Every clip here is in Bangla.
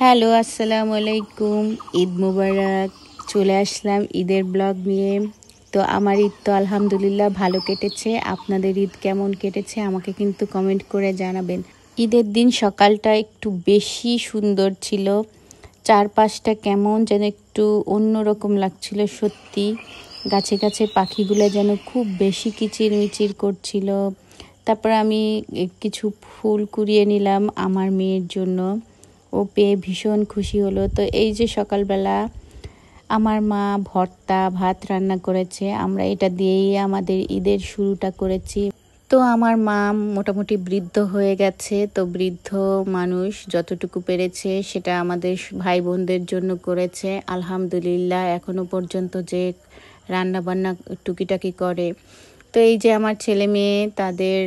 হ্যালো, আসসালামু আলাইকুম। ঈদ মুবারক। চলে আসলাম ঈদের ব্লগ নিয়ে। তো আমার ঈদ তো আলহামদুলিল্লাহ ভালো কেটেছে। আপনাদের ঈদ কেমন কেটেছে আমাকে কিন্তু কমেন্ট করে জানাবেন। ঈদের দিন সকালটা একটু বেশি সুন্দর ছিল। চারপাশটা কেমন যেন একটু অন্যরকম লাগছিল সত্যি। গাছে গাছে পাখিগুলো যেন খুব বেশি কিচিরমিচির করছিল। তারপর আমি কিছু ফুল কুড়িয়ে নিলাম আমার মেয়ের জন্য। ও পেয়ে ভীষণ খুশি হলো। তো এই যে সকালবেলা আমার মা ভর্তা ভাত রান্না করেছে, আমরা এটা দিয়েই আমাদের ঈদের শুরুটা করেছি। তো আমার মা মোটামুটি বৃদ্ধ হয়ে গেছে, তো বৃদ্ধ মানুষ যতটুকু পেরেছে সেটা আমাদের ভাই বোনদের জন্য করেছে। আলহামদুলিল্লাহ এখনো পর্যন্ত যে রান্না বান্না টুকিটাকি করে। তো এই যে আমার ছেলে মেয়ে তাদের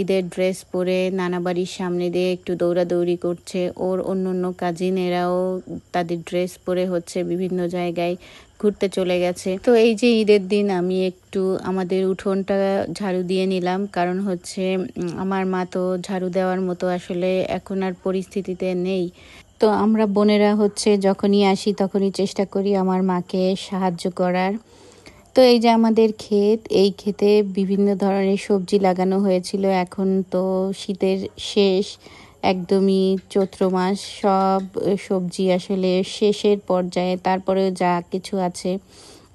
ঈদের ড্রেস পরে নানা বাড়ির সামনে দিয়ে একটু দৌড়াদৌড়ি করছে। ওর অন্য কাজিনেরাও তাদের ড্রেস পরে হচ্ছে বিভিন্ন জায়গায় ঘুরতে চলে গেছে। তো এই যে ঈদের দিন আমি একটু আমাদের উঠোনটা ঝাড়ু দিয়ে নিলাম, কারণ হচ্ছে আমার মা তো ঝাড়ু দেওয়ার মতো আসলে এখন আর পরিস্থিতিতে নেই। তো আমরা বোনেরা হচ্ছে যখনই আসি তখনই চেষ্টা করি আমার মাকে সাহায্য করার। তো এই যে আমাদের ক্ষেত, এই ক্ষেতে বিভিন্ন ধরনের সবজি লাগানো হয়েছিল। এখন তো শীতের শেষ, একদমই চৈত্র মাস, সব সবজি আসলে শেষের পর্যায়ে। তারপরেও যা কিছু আছে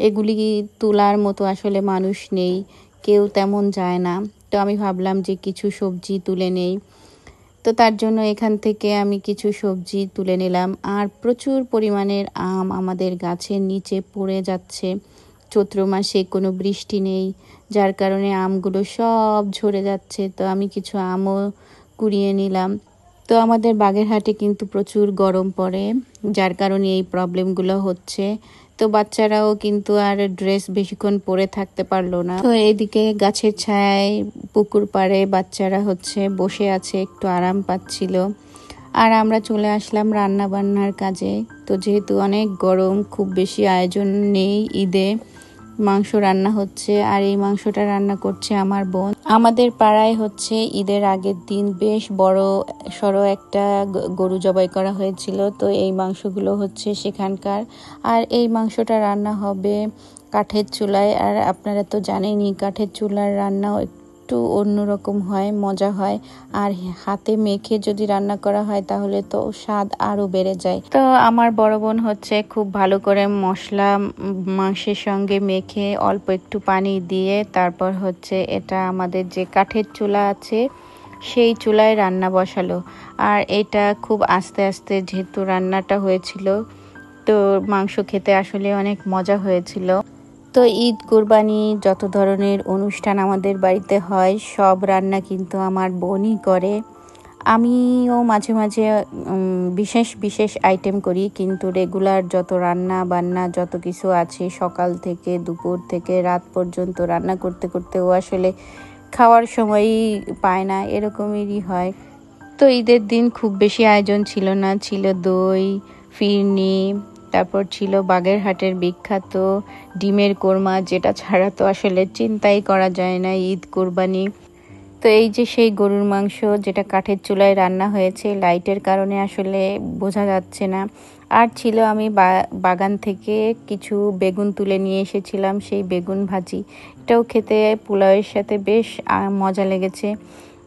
এগুলি তোলার মতো আসলে মানুষ নেই, কেউ তেমন যায় না। তো আমি ভাবলাম যে কিছু সবজি তুলে নেই। তো তার জন্য এখান থেকে আমি কিছু সবজি তুলে নিলাম। আর প্রচুর পরিমাণের আম আমাদের গাছের নিচে পড়ে যাচ্ছে। চৈত্র মাসে কোনো বৃষ্টি নেই, যার কারণে আমগুলো সব ঝরে যাচ্ছে। তো আমি কিছু আমও কুড়িয়ে নিলাম। তো আমাদের বাগেরহাটে কিন্তু প্রচুর গরম পড়ে, যার কারণে এই প্রবলেমগুলো হচ্ছে। তো বাচ্চারাও কিন্তু আর ড্রেস বেশিক্ষণ পরে থাকতে পারলো না। তো এইদিকে গাছের ছায়ায় পুকুর পাড়ে বাচ্চারা হচ্ছে বসে আছে, একটু আরাম পাচ্ছিল। আর আমরা চলে আসলাম রান্না বান্নার কাজে। তো যেহেতু অনেক গরম, খুব বেশি আয়োজন নেই ঈদে, মাংস রান্না হচ্ছে। আর এই মাংসটা রান্না করছে আমার বোন। আমাদের পাড়ায় হচ্ছে ঈদের আগের দিন বেশ বড় সড়ো একটা গরু জবাই করা হয়েছিল। তো এই মাংসগুলো হচ্ছে সেখানকার। আর এই মাংসটা রান্না হবে কাঠের চুলায়। আর আপনারা তো জানেনই কাঠের চুলার রান্নাও একটু অন্যরকম হয়, মজা হয়। আর হাতে মেখে যদি রান্না করা হয় তাহলে তো স্বাদ আরো বেড়ে যায়। তো আমার বড় বোন হচ্ছে খুব ভালো করে মশলা মাংসের সঙ্গে মেখে অল্প একটু পানি দিয়ে তারপর হচ্ছে এটা আমাদের যে কাঠের চুলা আছে সেই চুলায় রান্না বসালো। আর এটা খুব আস্তে আস্তে যেহেতু রান্নাটা হয়েছিল, তো মাংস খেতে আসলে অনেক মজা হয়েছিল। তো ঈদ কুরবানি যত ধরনের অনুষ্ঠান আমাদের বাড়িতে হয় সব রান্না কিন্তু আমার বোনই করে। আমিও মাঝে মাঝে বিশেষ বিশেষ আইটেম করি, কিন্তু রেগুলার যত রান্না বান্না যত কিছু আছে সকাল থেকে দুপুর থেকে রাত পর্যন্ত রান্না করতে করতেও আসলে খাওয়ার সময়ই পায় না, এরকমেরই হয়। তো ঈদের দিন খুব বেশি আয়োজন ছিল না, ছিল দই, ফিরনি, তারপর ছিল বাগেরহাটের বিখ্যাত ডিমের কোরমা, যেটা ছাড়া তো আসলে চিন্তাই করা যায় না ঈদ কোরবানি। তো এই যে সেই গরুর মাংস যেটা কাঠের চুলায় রান্না হয়েছে, লাইটের কারণে আসলে বোঝা যাচ্ছে না। আর ছিল আমি বাগান থেকে কিছু বেগুন তুলে নিয়ে এসেছিলাম, সেই বেগুন ভাজি, এটাও খেতে পোলাওয়ের সাথে বেশ মজা লেগেছে।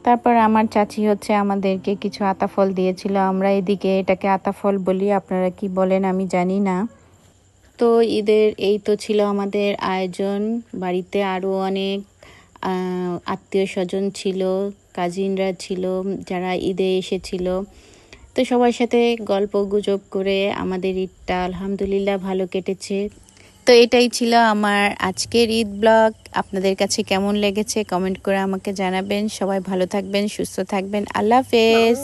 তারপর আমার চাচি হচ্ছে আমাদেরকে কিছু আতাফল দিয়েছিল, আমরা এদিকে এটাকে আতাফল বলি, আপনারা কি বলেন আমি জানি না। তো ঈদের এই তো ছিল আমাদের আয়োজন। বাড়িতে আরও অনেক আত্মীয় স্বজন ছিল, কাজিনরা ছিল যারা ঈদে এসেছিল। তো সবার সাথে গল্প গুজব করে আমাদের ঈদটা আলহামদুলিল্লাহ ভালো কেটেছে। তো এটাই ছিল আমার আজকের ঈদ ব্লগ। আপনাদের কাছে কেমন লেগেছে কমেন্ট করে আমাকে জানাবেন। সবাই ভালো থাকবেন, সুস্থ থাকবেন। আল্লাহ হাফেজ।